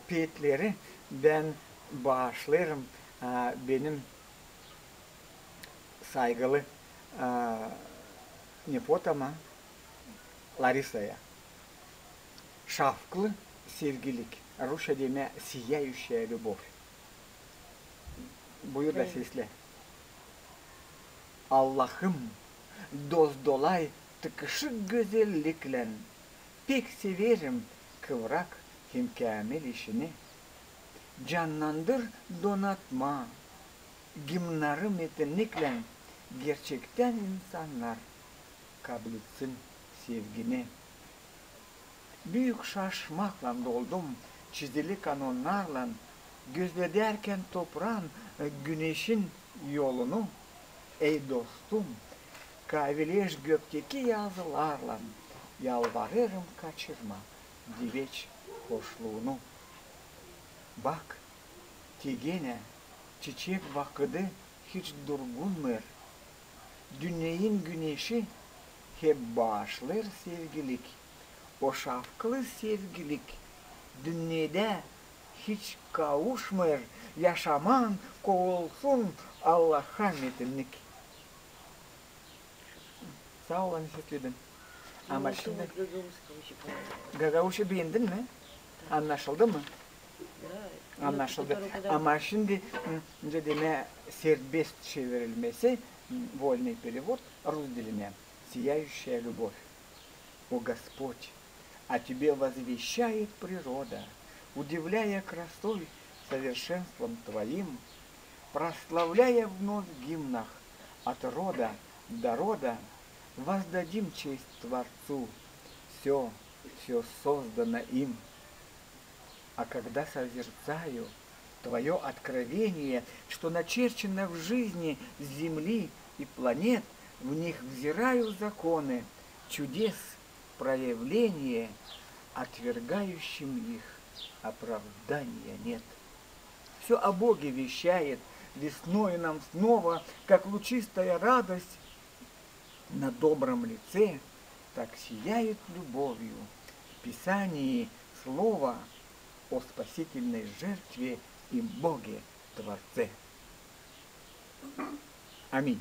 petleri ben bağışlarım benim saygılı nepotama Larissa'ya. Şafklı sevgilik. Rusça deme сияющая любовь. Buyur da sesle. Allah'ım dost dolay tıkışık güzellikle pek severim kıvrak hemkamil işini. Canlandır donatma gimnarım yetenekle gerçekten insanlar kabul etsin sevgini. Büyük şaşmakla doldum çizili kanonlarla gözlederken toprağın güneşin yolunu. Ey dostum, kahveleş gökteki yazılarla yalvarırım kaçırma diveç hoşluğunu. Bak, tigene çiçek vakıdı hiç durgunmur. Dünyanın güneşi hep bağışlar sevgilik. O şafkılı sevgilik dünyada hiç kavuşmur. Yaşaman kovulsun Allah'a metinlik. Sağ olun sesledim. Ama şimdi Gagavuş'u beğendin mi? Anlaşıldı mı? Anlaşıldı. Ama şimdi deme serbest çevrilmesi, вольный перевод, Рус диline, сияющая любовь. О Господь, о Тебе возвещает природа, удивляя красой, совершенством Твоим, прославляя вновь в гимнах от рода до рода, воздадим честь Творцу, все создано им. А когда созерцаю Твое откровение, что начерчено в жизни Земли и планет, в них взираю законы, чудес, проявления, отвергающим их оправдания нет. Все о Боге вещает, весной нам снова, как лучистая радость, на добром лице, так сияет любовью в Писании слово о спасительной жертве и Боге Творце. Аминь.